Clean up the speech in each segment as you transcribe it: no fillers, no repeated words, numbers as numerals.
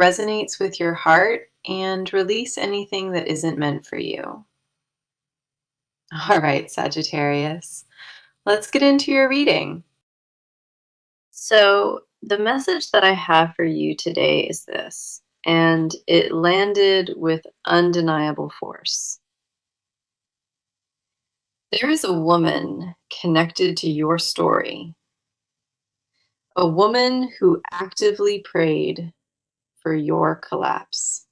resonates with your heart and release anything that isn't meant for you. All right, Sagittarius, let's get into your reading. So, the message that I have for you today is this, and it landed with undeniable force. There is a woman connected to your story, a woman who actively prayed for your collapse.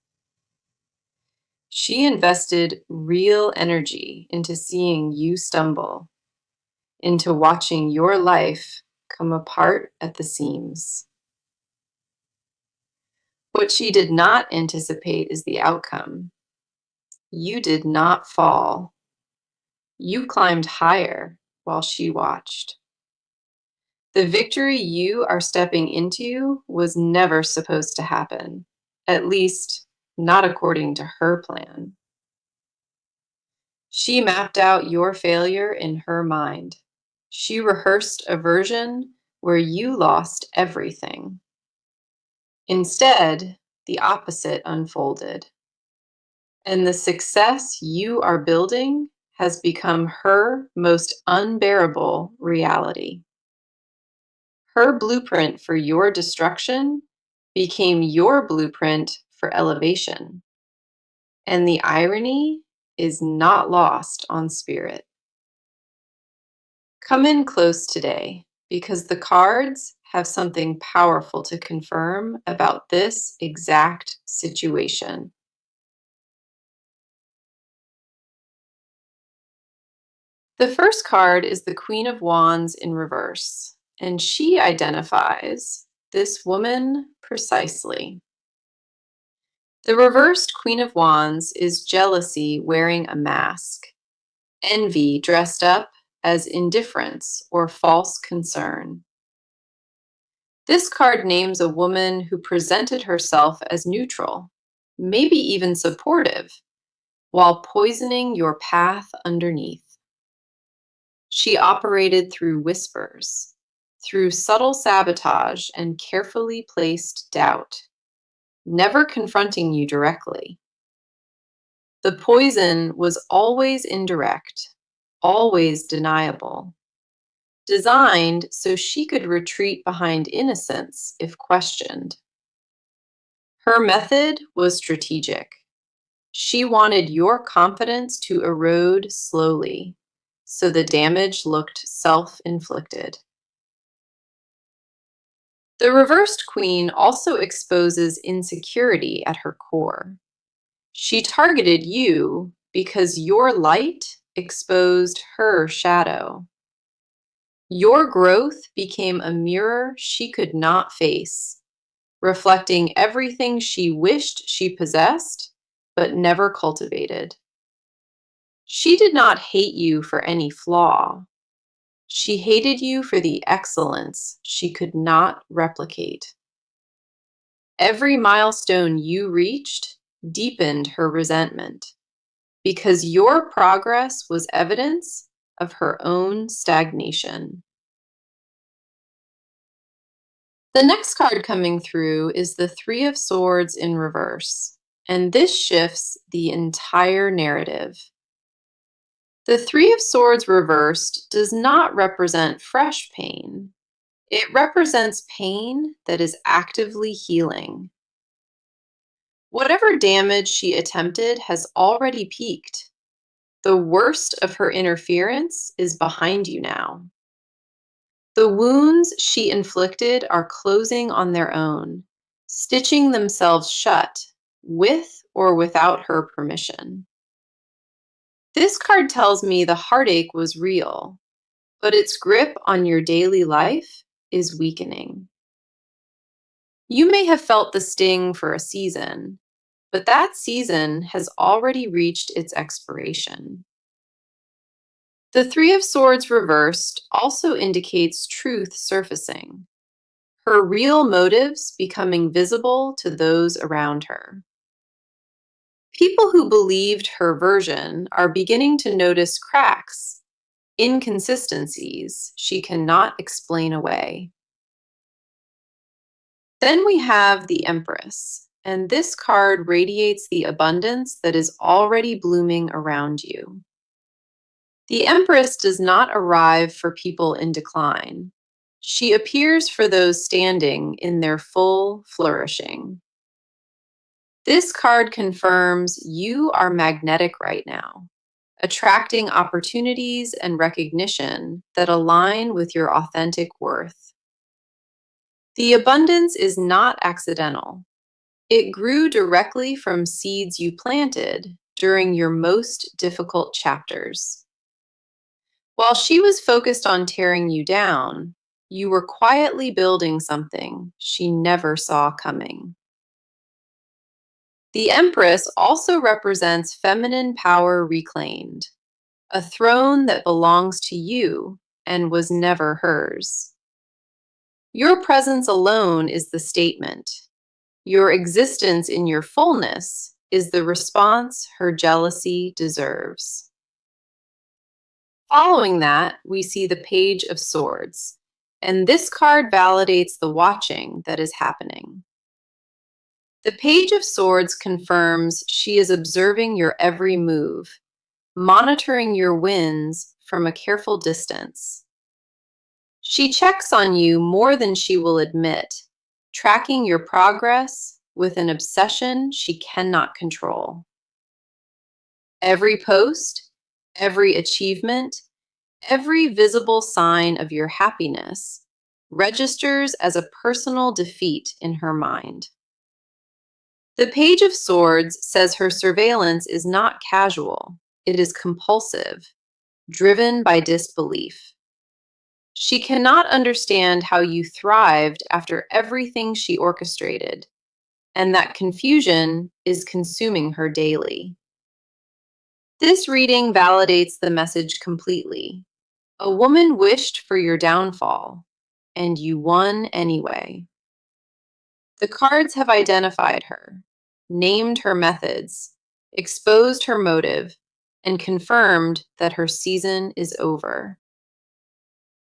She invested real energy into seeing you stumble, into watching your life come apart at the seams. What she did not anticipate is the outcome. You did not fall. You climbed higher while she watched. The victory you are stepping into was never supposed to happen, at least not according to her plan. She mapped out your failure in her mind. She rehearsed a version where you lost everything. Instead, the opposite unfolded. And the success you are building has become her most unbearable reality. Her blueprint for your destruction became your blueprint for elevation. And the irony is not lost on spirit. Come in close today because the cards have something powerful to confirm about this exact situation. The first card is the Queen of Wands in reverse, and she identifies this woman precisely. The reversed Queen of Wands is jealousy wearing a mask, envy dressed up as indifference or false concern. This card names a woman who presented herself as neutral, maybe even supportive, while poisoning your path underneath. She operated through whispers, through subtle sabotage and carefully placed doubt, never confronting you directly. The poison was always indirect, always deniable, designed so she could retreat behind innocence if questioned. Her method was strategic. She wanted your confidence to erode slowly, so the damage looked self-inflicted. The reversed queen also exposes insecurity at her core. She targeted you because your light exposed her shadow. Your growth became a mirror she could not face, reflecting everything she wished she possessed but never cultivated. She did not hate you for any flaw. She hated you for the excellence she could not replicate. Every milestone you reached deepened her resentment because your progress was evidence of her own stagnation. The next card coming through is the Three of Swords in reverse, and this shifts the entire narrative. The Three of Swords reversed does not represent fresh pain. It represents pain that is actively healing. Whatever damage she attempted has already peaked. The worst of her interference is behind you now. The wounds she inflicted are closing on their own, stitching themselves shut, with or without her permission. This card tells me the heartache was real, but its grip on your daily life is weakening. You may have felt the sting for a season, but that season has already reached its expiration. The Three of Swords reversed also indicates truth surfacing, her real motives becoming visible to those around her. People who believed her version are beginning to notice cracks, inconsistencies she cannot explain away. Then we have the Empress, and this card radiates the abundance that is already blooming around you. The Empress does not arrive for people in decline. She appears for those standing in their full flourishing. This card confirms you are magnetic right now, attracting opportunities and recognition that align with your authentic worth. The abundance is not accidental. It grew directly from seeds you planted during your most difficult chapters. While she was focused on tearing you down, you were quietly building something she never saw coming. The Empress also represents feminine power reclaimed, a throne that belongs to you and was never hers. Your presence alone is the statement. Your existence in your fullness is the response her jealousy deserves. Following that, we see the Page of Swords, and this card validates the watching that is happening. The Page of Swords confirms she is observing your every move, monitoring your wins from a careful distance. She checks on you more than she will admit, tracking your progress with an obsession she cannot control. Every post, every achievement, every visible sign of your happiness registers as a personal defeat in her mind. The Page of Swords says her surveillance is not casual, it is compulsive, driven by disbelief. She cannot understand how you thrived after everything she orchestrated, and that confusion is consuming her daily. This reading validates the message completely. A woman wished for your downfall, and you won anyway. The cards have identified her, named her methods, exposed her motive, and confirmed that her season is over.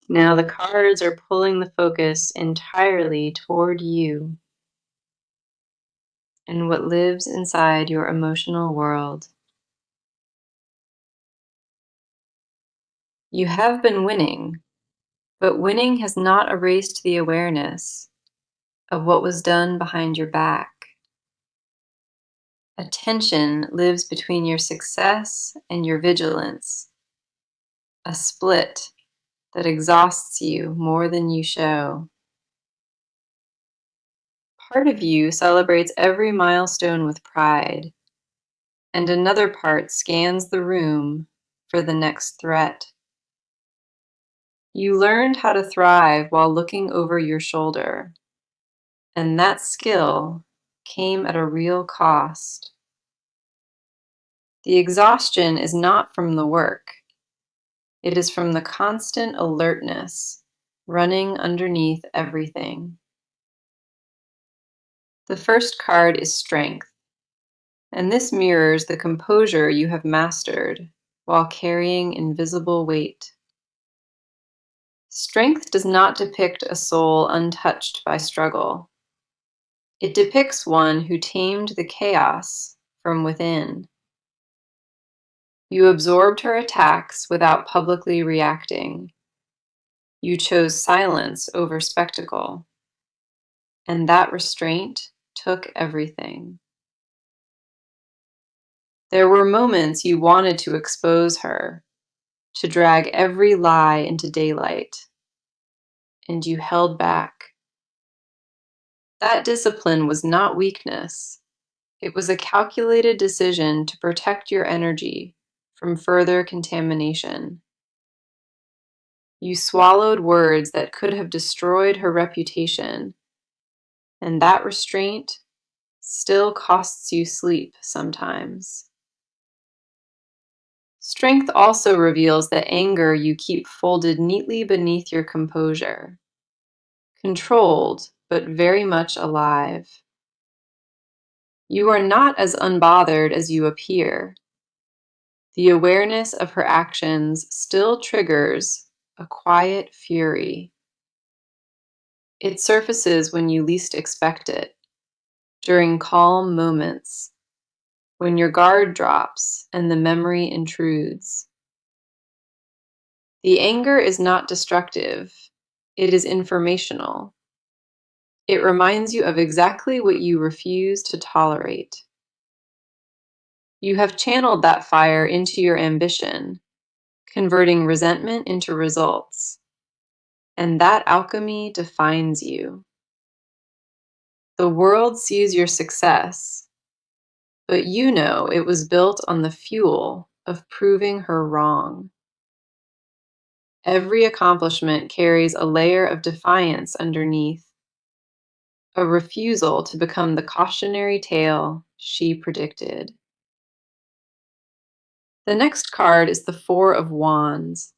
Now the cards are pulling the focus entirely toward you and what lives inside your emotional world. You have been winning, but winning has not erased the awareness of what was done behind your back. A tension lives between your success and your vigilance, a split that exhausts you more than you show. Part of you celebrates every milestone with pride, and another part scans the room for the next threat. You learned how to thrive while looking over your shoulder, and that skill came at a real cost. The exhaustion is not from the work. It is from the constant alertness running underneath everything. The first card is Strength, and this mirrors the composure you have mastered while carrying invisible weight. Strength does not depict a soul untouched by struggle. It depicts one who tamed the chaos from within. You absorbed her attacks without publicly reacting. You chose silence over spectacle, and that restraint took everything. There were moments you wanted to expose her, to drag every lie into daylight, and you held back. That discipline was not weakness. It was a calculated decision to protect your energy from further contamination. You swallowed words that could have destroyed her reputation, and that restraint still costs you sleep sometimes. Strength also reveals the anger you keep folded neatly beneath your composure, controlled but very much alive. You are not as unbothered as you appear. The awareness of her actions still triggers a quiet fury. It surfaces when you least expect it, during calm moments, when your guard drops and the memory intrudes. The anger is not destructive, it is informational. It reminds you of exactly what you refuse to tolerate. You have channeled that fire into your ambition, converting resentment into results, and that alchemy defines you. The world sees your success, but you know it was built on the fuel of proving her wrong. Every accomplishment carries a layer of defiance underneath, a refusal to become the cautionary tale she predicted. The next card is the Four of Wands,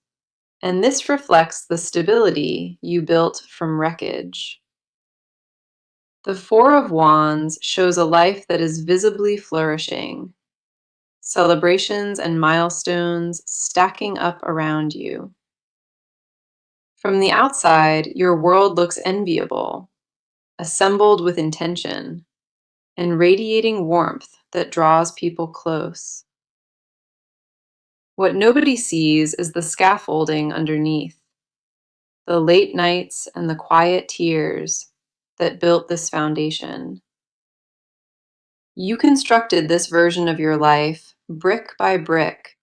and this reflects the stability you built from wreckage. The Four of Wands shows a life that is visibly flourishing, celebrations and milestones stacking up around you. From the outside, your world looks enviable, assembled with intention, and radiating warmth that draws people close. What nobody sees is the scaffolding underneath, the late nights and the quiet tears that built this foundation. You constructed this version of your life brick by brick,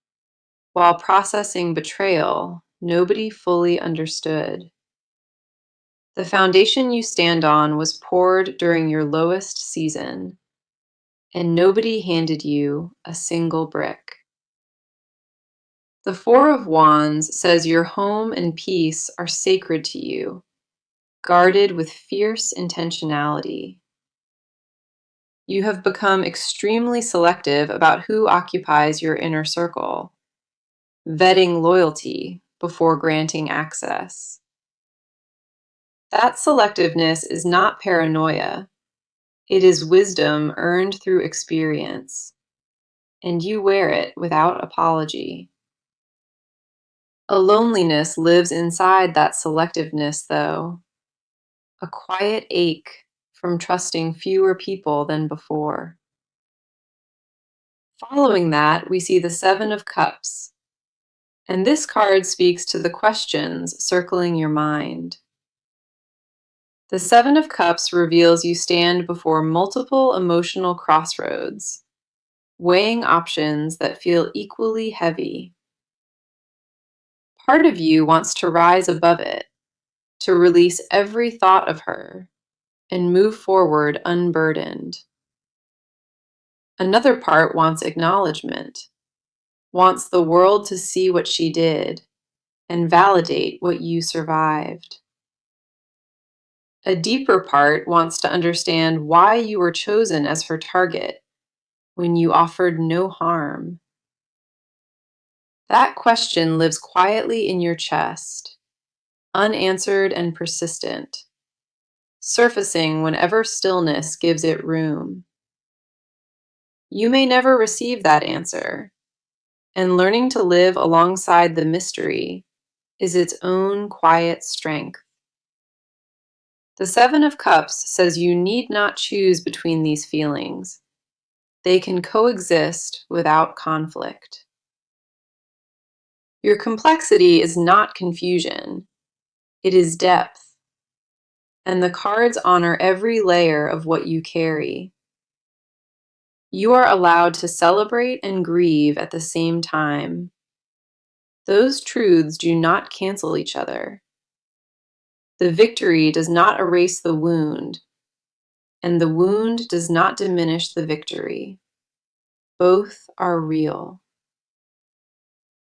while processing betrayal nobody fully understood. The foundation you stand on was poured during your lowest season, and nobody handed you a single brick. The Four of Wands says your home and peace are sacred to you, guarded with fierce intentionality. You have become extremely selective about who occupies your inner circle, vetting loyalty before granting access. That selectiveness is not paranoia. It is wisdom earned through experience, and you wear it without apology. A loneliness lives inside that selectiveness, though, a quiet ache from trusting fewer people than before. Following that, we see the Seven of Cups, and this card speaks to the questions circling your mind. The Seven of Cups reveals you stand before multiple emotional crossroads, weighing options that feel equally heavy. Part of you wants to rise above it, to release every thought of her, and move forward unburdened. Another part wants acknowledgement, wants the world to see what she did and validate what you survived. A deeper part wants to understand why you were chosen as her target when you offered no harm. That question lives quietly in your chest, unanswered and persistent, surfacing whenever stillness gives it room. You may never receive that answer, and learning to live alongside the mystery is its own quiet strength. The Seven of Cups says you need not choose between these feelings. They can coexist without conflict. Your complexity is not confusion, it is depth, and the cards honor every layer of what you carry. You are allowed to celebrate and grieve at the same time. Those truths do not cancel each other. The victory does not erase the wound, and the wound does not diminish the victory. Both are real.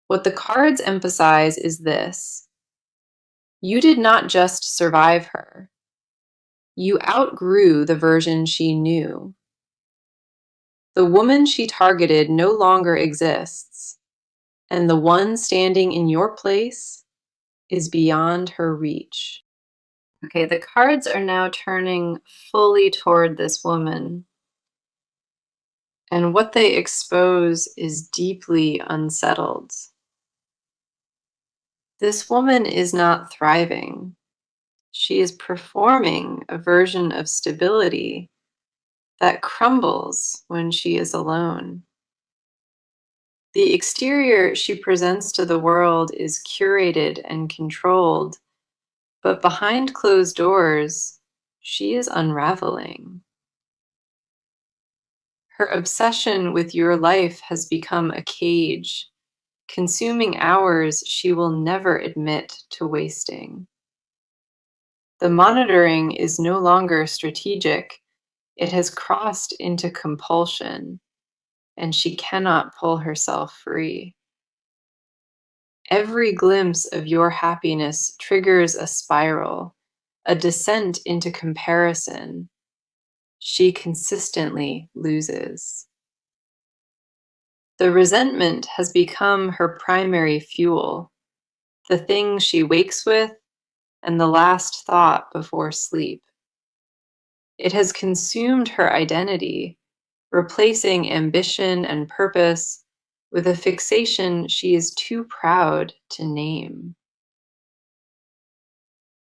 What the cards emphasize is this: you did not just survive her, you outgrew the version she knew. The woman she targeted no longer exists, and the one standing in your place is beyond her reach. Okay, the cards are now turning fully toward this woman, and what they expose is deeply unsettled. This woman is not thriving. She is performing a version of stability that crumbles when she is alone. The exterior she presents to the world is curated and controlled, but behind closed doors, she is unraveling. Her obsession with your life has become a cage, consuming hours she will never admit to wasting. The monitoring is no longer strategic, it has crossed into compulsion, and she cannot pull herself free. Every glimpse of your happiness triggers a spiral, a descent into comparison. She consistently loses. The resentment has become her primary fuel, the thing she wakes with and the last thought before sleep. It has consumed her identity, replacing ambition and purpose with a fixation she is too proud to name.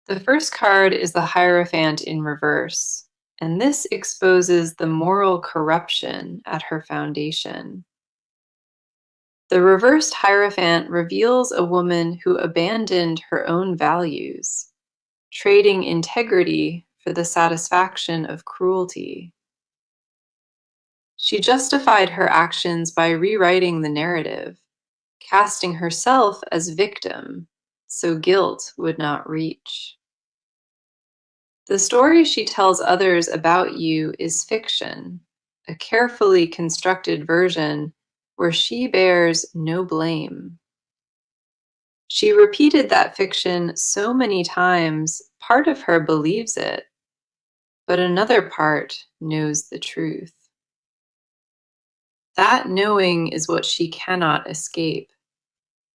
The first card is the Hierophant in reverse, and this exposes the moral corruption at her foundation. The reversed Hierophant reveals a woman who abandoned her own values, trading integrity for the satisfaction of cruelty. She justified her actions by rewriting the narrative, casting herself as victim, so guilt would not reach. The story she tells others about you is fiction, a carefully constructed version where she bears no blame. She repeated that fiction so many times, part of her believes it, but another part knows the truth. That knowing is what she cannot escape.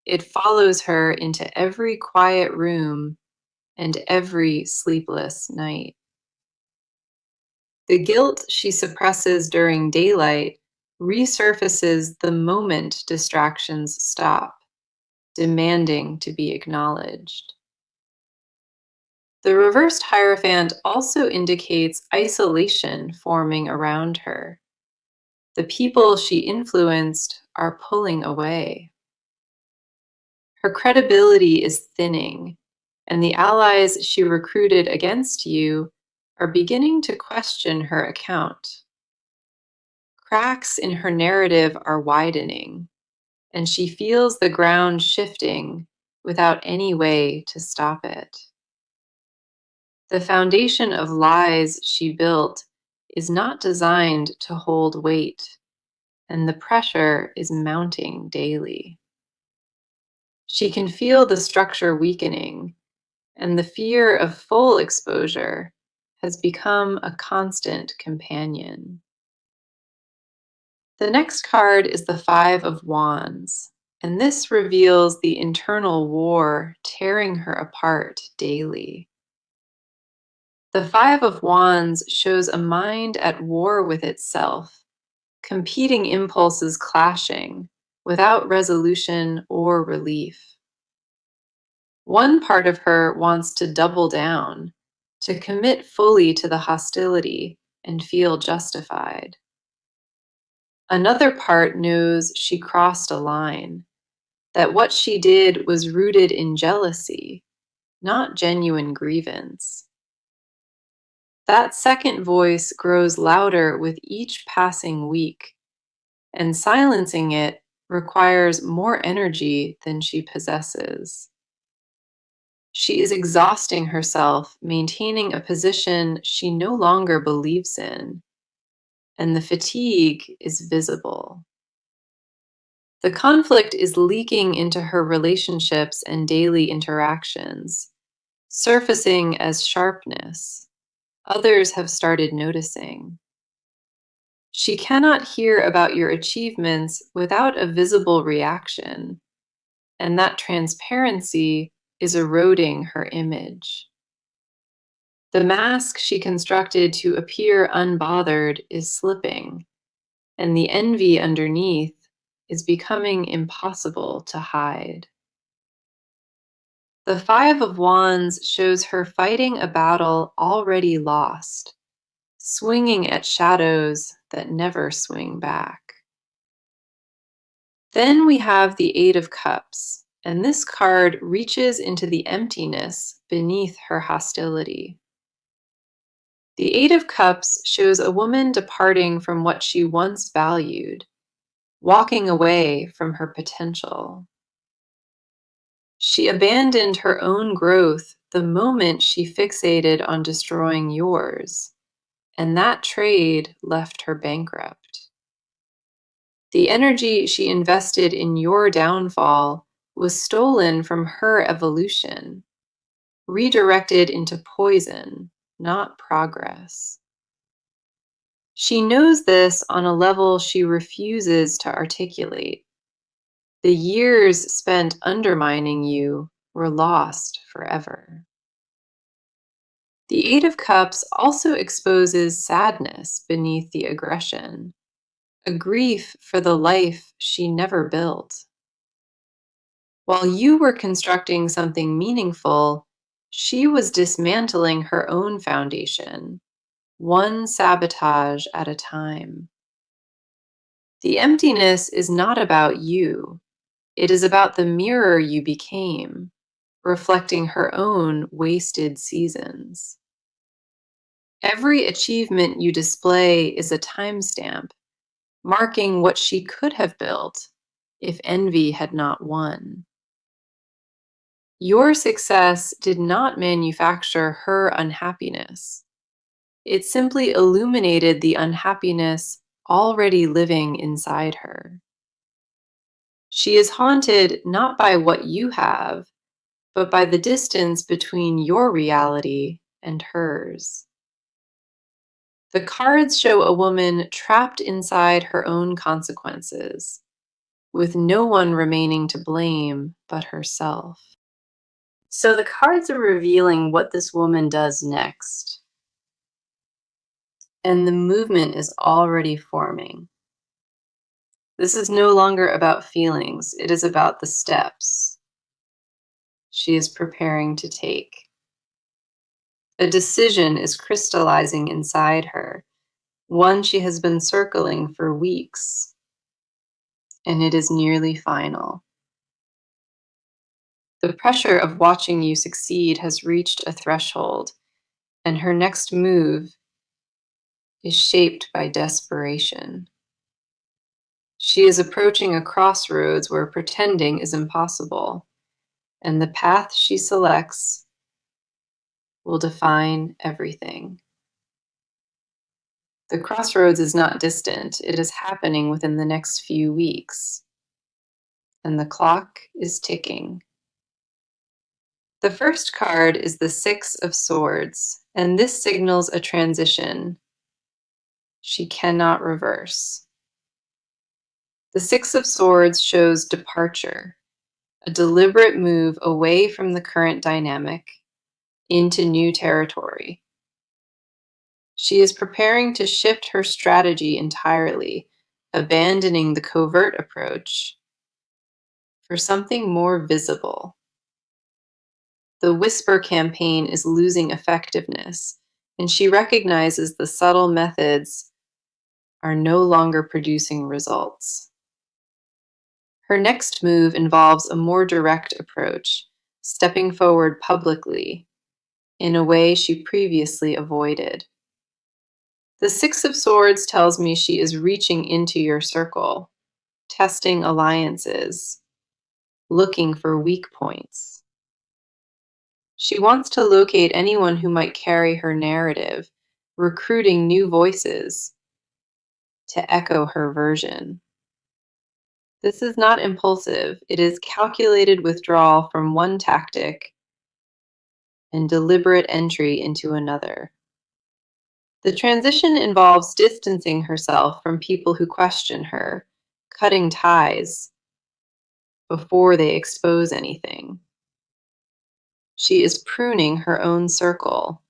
It follows her into every quiet room and every sleepless night. The guilt she suppresses during daylight resurfaces the moment distractions stop, demanding to be acknowledged. The reversed Hierophant also indicates isolation forming around her. The people she influenced are pulling away. Her credibility is thinning, and the allies she recruited against you are beginning to question her account. Cracks in her narrative are widening, and she feels the ground shifting without any way to stop it. The foundation of lies she built is not designed to hold weight, and the pressure is mounting daily. She can feel the structure weakening, and the fear of full exposure has become a constant companion. The next card is the Five of Wands, and this reveals the internal war tearing her apart daily. The Five of Wands shows a mind at war with itself, competing impulses clashing, without resolution or relief. One part of her wants to double down, to commit fully to the hostility and feel justified. Another part knows she crossed a line, that what she did was rooted in jealousy, not genuine grievance. That second voice grows louder with each passing week, and silencing it requires more energy than she possesses. She is exhausting herself, maintaining a position she no longer believes in, and the fatigue is visible. The conflict is leaking into her relationships and daily interactions, surfacing as sharpness. Others have started noticing. She cannot hear about your achievements without a visible reaction, and that transparency is eroding her image. The mask she constructed to appear unbothered is slipping, and the envy underneath is becoming impossible to hide. The Five of Wands shows her fighting a battle already lost, swinging at shadows that never swing back. Then we have the Eight of Cups, and this card reaches into the emptiness beneath her hostility. The Eight of Cups shows a woman departing from what she once valued, walking away from her potential. She abandoned her own growth the moment she fixated on destroying yours, and that trade left her bankrupt. The energy she invested in your downfall was stolen from her evolution, redirected into poison, not progress. She knows this on a level she refuses to articulate. The years spent undermining you were lost forever. The Eight of Cups also exposes sadness beneath the aggression, a grief for the life she never built. While you were constructing something meaningful, she was dismantling her own foundation, one sabotage at a time. The emptiness is not about you. It is about the mirror you became, reflecting her own wasted seasons. Every achievement you display is a timestamp, marking what she could have built if envy had not won. Your success did not manufacture her unhappiness. It simply illuminated the unhappiness already living inside her. She is haunted not by what you have, but by the distance between your reality and hers. The cards show a woman trapped inside her own consequences, with no one remaining to blame but herself. So the cards are revealing what this woman does next, and the movement is already forming. This is no longer about feelings, it is about the steps she is preparing to take. A decision is crystallizing inside her, one she has been circling for weeks, and it is nearly final. The pressure of watching you succeed has reached a threshold, and her next move is shaped by desperation. She is approaching a crossroads where pretending is impossible, and the path she selects will define everything. The crossroads is not distant, it is happening within the next few weeks, and the clock is ticking. The first card is the Six of Swords, and this signals a transition she cannot reverse. The Six of Swords shows departure, a deliberate move away from the current dynamic into new territory. She is preparing to shift her strategy entirely, abandoning the covert approach for something more visible. The whisper campaign is losing effectiveness, and she recognizes the subtle methods are no longer producing results. Her next move involves a more direct approach, stepping forward publicly in a way she previously avoided. The Six of Swords tells me she is reaching into your circle, testing alliances, looking for weak points. She wants to locate anyone who might carry her narrative, recruiting new voices to echo her version. This is not impulsive, it is calculated withdrawal from one tactic and deliberate entry into another. The transition involves distancing herself from people who question her, cutting ties before they expose anything. She is pruning her own circle,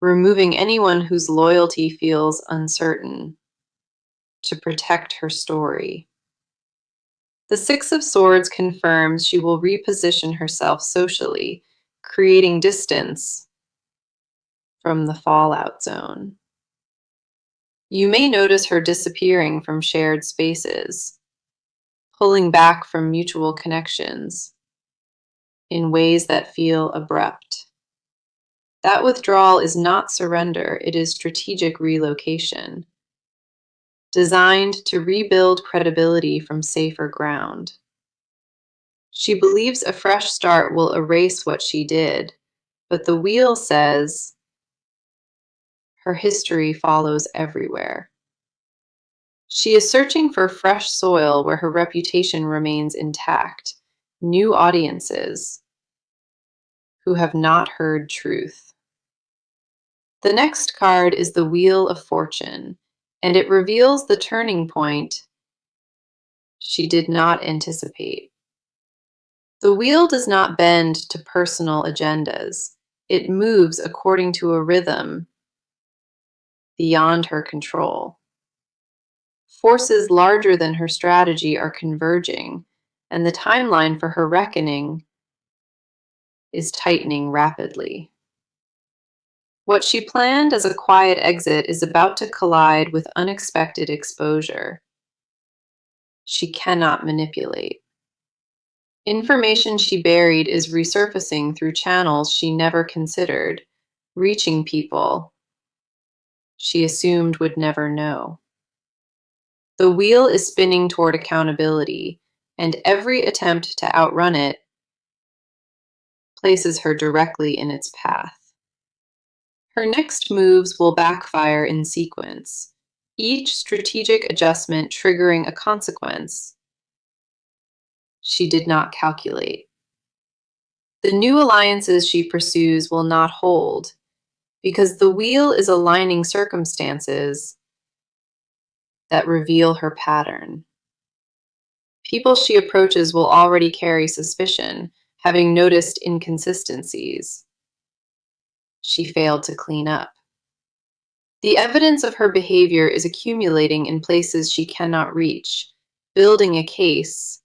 removing anyone whose loyalty feels uncertain to protect her story. The Six of Swords confirms she will reposition herself socially, creating distance from the fallout zone. You may notice her disappearing from shared spaces, pulling back from mutual connections in ways that feel abrupt. That withdrawal is not surrender, it is strategic relocation, designed to rebuild credibility from safer ground. She believes a fresh start will erase what she did, but the wheel says her history follows everywhere. She is searching for fresh soil where her reputation remains intact, new audiences who have not heard truth. The next card is the Wheel of Fortune, and it reveals the turning point she did not anticipate. The wheel does not bend to personal agendas. It moves according to a rhythm beyond her control. Forces larger than her strategy are converging, and the timeline for her reckoning is tightening rapidly. What she planned as a quiet exit is about to collide with unexpected exposure she cannot manipulate. Information she buried is resurfacing through channels she never considered, reaching people she assumed would never know. The wheel is spinning toward accountability, and every attempt to outrun it places her directly in its path. Her next moves will backfire in sequence, each strategic adjustment triggering a consequence she did not calculate. The new alliances she pursues will not hold, because the wheel is aligning circumstances that reveal her pattern. People she approaches will already carry suspicion, having noticed inconsistencies she failed to clean up. The evidence of her behavior is accumulating in places she cannot reach, building a case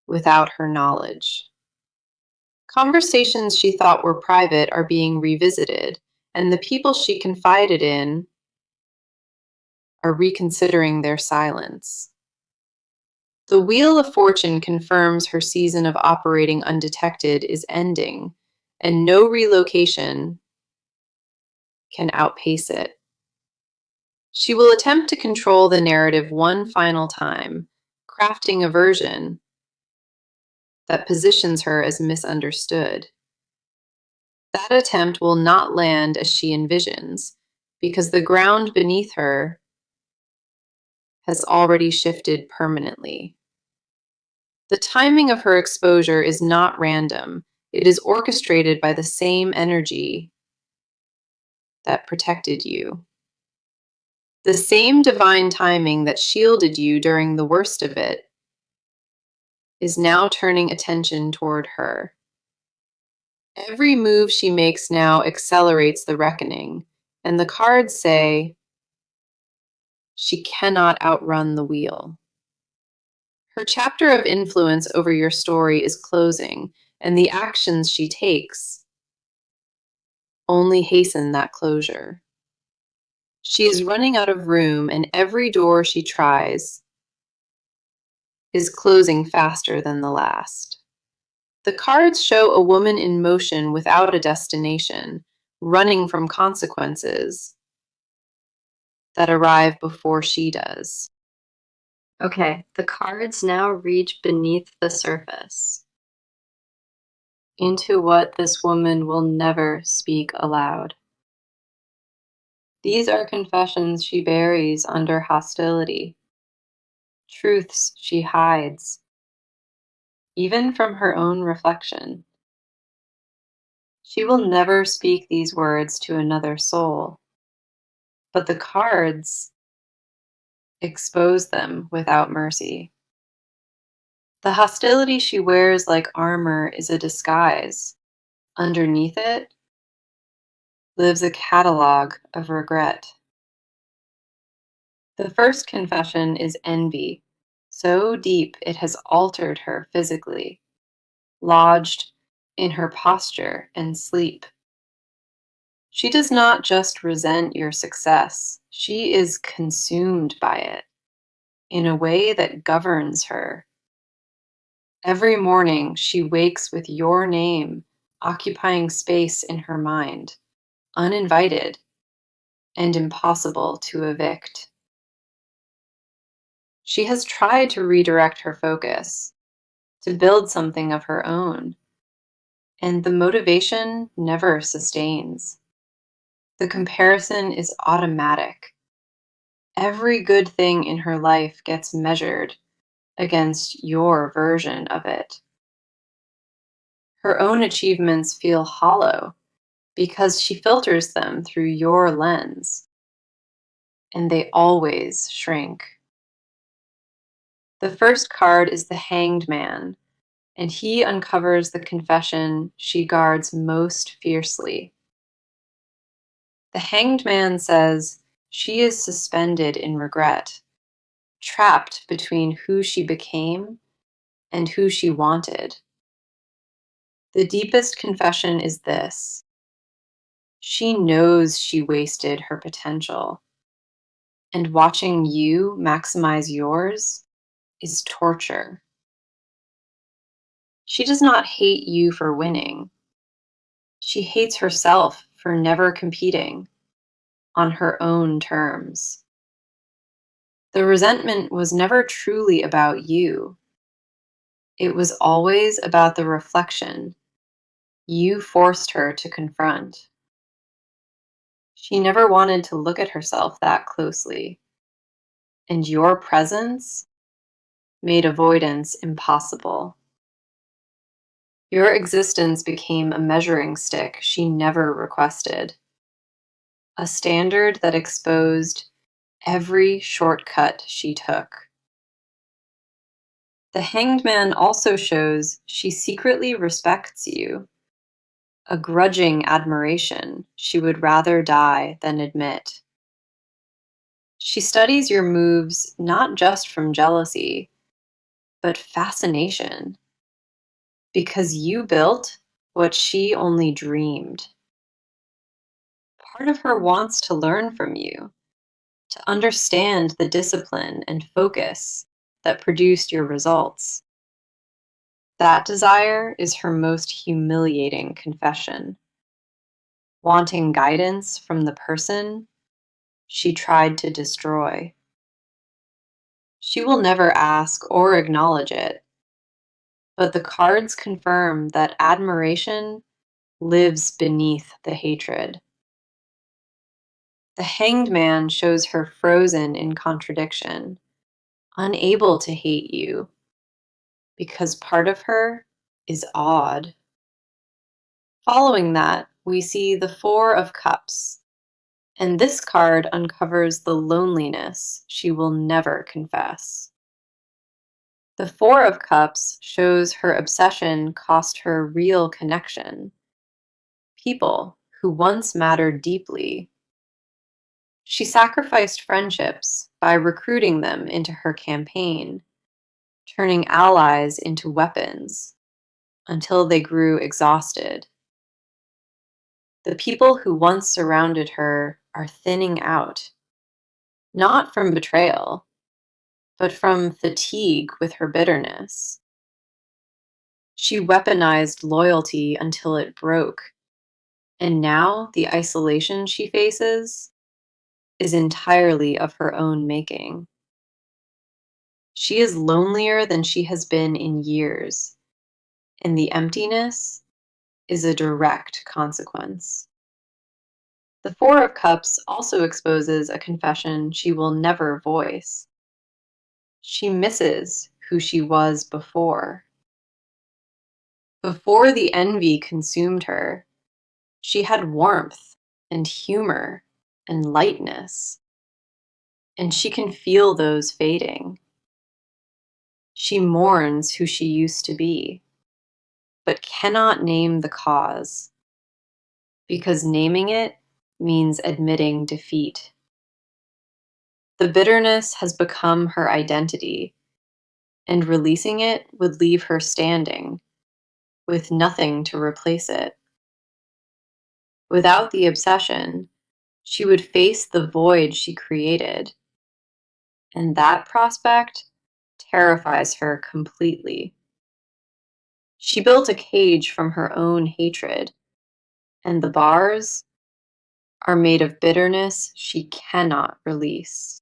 without her knowledge. Conversations she thought were private are being revisited, and the people she confided in are reconsidering their silence. The Wheel of Fortune confirms her season of operating undetected is ending, and no relocation can outpace it. She will attempt to control the narrative one final time, crafting a version that positions her as misunderstood. That attempt will not land as she envisions, because the ground beneath her has already shifted permanently. The timing of her exposure is not random, it is orchestrated by the same energy that protected you. The same divine timing that shielded you during the worst of it is now turning attention toward her. Every move she makes now accelerates the reckoning, and the cards say she cannot outrun the wheel. Her chapter of influence over your story is closing, and the actions she takes only hasten that closure. She is running out of room, and every door she tries is closing faster than the last. The cards show a woman in motion without a destination, running from consequences that arrive before she does. Okay, the cards now reach beneath the surface, into what this woman will never speak aloud. These are confessions she buries under hostility, truths she hides, even from her own reflection. She will never speak these words to another soul, but the cards expose them without mercy. The hostility she wears like armor is a disguise. Underneath it lives a catalog of regret. The first confession is envy, so deep it has altered her physically, lodged in her posture and sleep. She does not just resent your success, she is consumed by it in a way that governs her. Every morning, she wakes with your name occupying space in her mind, uninvited and impossible to evict. She has tried to redirect her focus, to build something of her own, and the motivation never sustains. The comparison is automatic. Every good thing in her life gets measured against your version of it. Her own achievements feel hollow because she filters them through your lens, and they always shrink. The first card is the Hanged Man, and he uncovers the confession she guards most fiercely. The Hanged Man says she is suspended in regret, trapped between who she became and who she wanted. The deepest confession is this: she knows she wasted her potential, and watching you maximize yours is torture. She does not hate you for winning. She hates herself for never competing on her own terms. The resentment was never truly about you. It was always about the reflection you forced her to confront. She never wanted to look at herself that closely, and your presence made avoidance impossible. Your existence became a measuring stick she never requested, a standard that exposed every shortcut she took. The Hanged Man also shows she secretly respects you, a grudging admiration she would rather die than admit. She studies your moves not just from jealousy, but fascination, because you built what she only dreamed. Part of her wants to learn from you, to understand the discipline and focus that produced your results. That desire is her most humiliating confession, wanting guidance from the person she tried to destroy. She will never ask or acknowledge it, but the cards confirm that admiration lives beneath the hatred. The Hanged Man shows her frozen in contradiction, unable to hate you, because part of her is awed. Following that, we see the Four of Cups, and this card uncovers the loneliness she will never confess. The Four of Cups shows her obsession cost her real connection, people who once mattered deeply. She sacrificed friendships by recruiting them into her campaign, turning allies into weapons until they grew exhausted. The people who once surrounded her are thinning out, not from betrayal, but from fatigue with her bitterness. She weaponized loyalty until it broke, and now the isolation she faces is entirely of her own making. She is lonelier than she has been in years, and the emptiness is a direct consequence. The Four of Cups also exposes a confession she will never voice. She misses who she was before. Before the envy consumed her, she had warmth and humor and lightness, and she can feel those fading. She mourns who she used to be, but cannot name the cause, because naming it means admitting defeat. The bitterness has become her identity, and releasing it would leave her standing, with nothing to replace it. Without the obsession, she would face the void she created, and that prospect terrifies her completely. She built a cage from her own hatred, and the bars are made of bitterness she cannot release.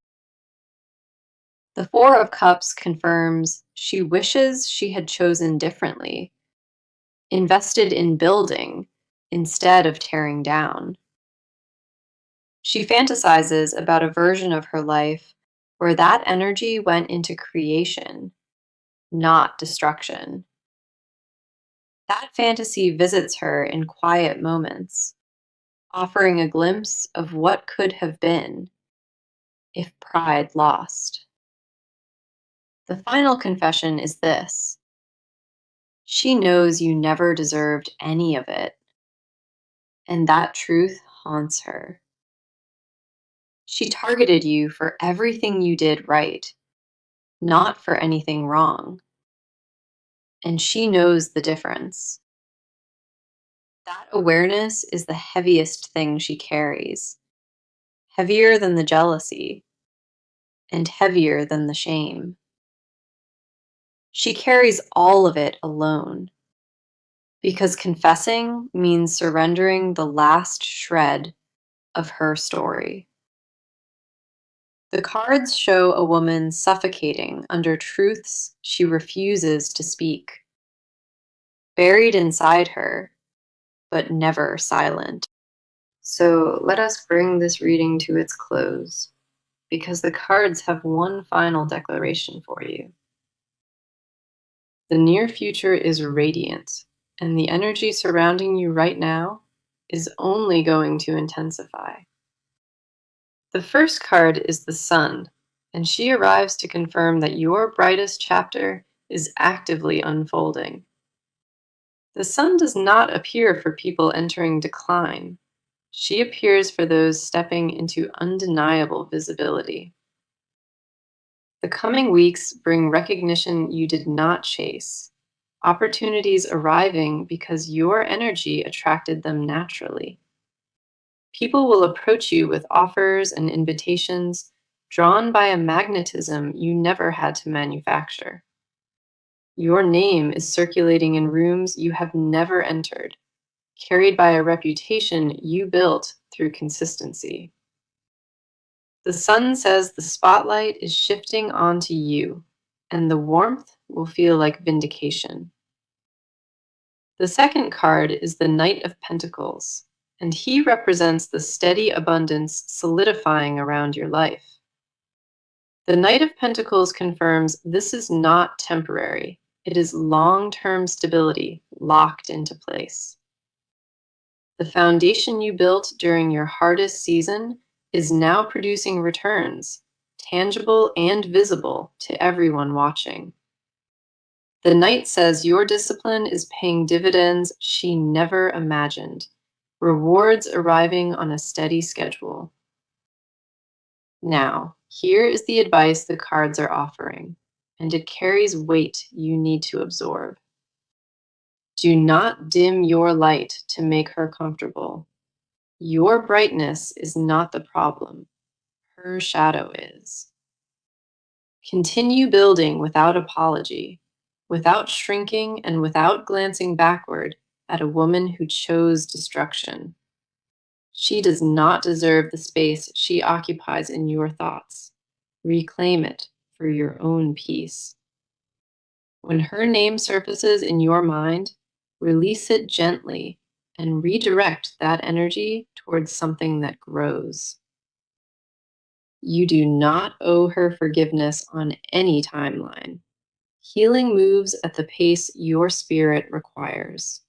The Four of Cups confirms she wishes she had chosen differently, invested in building instead of tearing down. She fantasizes about a version of her life where that energy went into creation, not destruction. That fantasy visits her in quiet moments, offering a glimpse of what could have been if pride lost. The final confession is this: she knows you never deserved any of it, and that truth haunts her. She targeted you for everything you did right, not for anything wrong, and she knows the difference. That awareness is the heaviest thing she carries, heavier than the jealousy, and heavier than the shame. She carries all of it alone, because confessing means surrendering the last shred of her story. The cards show a woman suffocating under truths she refuses to speak, buried inside her, but never silent. So let us bring this reading to its close, because the cards have one final declaration for you. The near future is radiant, and the energy surrounding you right now is only going to intensify. The first card is the Sun, and she arrives to confirm that your brightest chapter is actively unfolding. The Sun does not appear for people entering decline. She appears for those stepping into undeniable visibility. The coming weeks bring recognition you did not chase, opportunities arriving because your energy attracted them naturally. People will approach you with offers and invitations drawn by a magnetism you never had to manufacture. Your name is circulating in rooms you have never entered, carried by a reputation you built through consistency. The Sun says the spotlight is shifting onto you, and the warmth will feel like vindication. The second card is the Knight of Pentacles, and he represents the steady abundance solidifying around your life. The Knight of Pentacles confirms this is not temporary. It is long-term stability locked into place. The foundation you built during your hardest season is now producing returns, tangible and visible to everyone watching. The Knight says your discipline is paying dividends she never imagined, rewards arriving on a steady schedule. Now, here is the advice the cards are offering, and it carries weight you need to absorb. Do not dim your light to make her comfortable. Your brightness is not the problem. Her shadow is. Continue building without apology, without shrinking, and without glancing backward at a woman who chose destruction. She does not deserve the space she occupies in your thoughts. Reclaim it for your own peace. When her name surfaces in your mind, release it gently and redirect that energy towards something that grows. You do not owe her forgiveness on any timeline. Healing moves at the pace your spirit requires.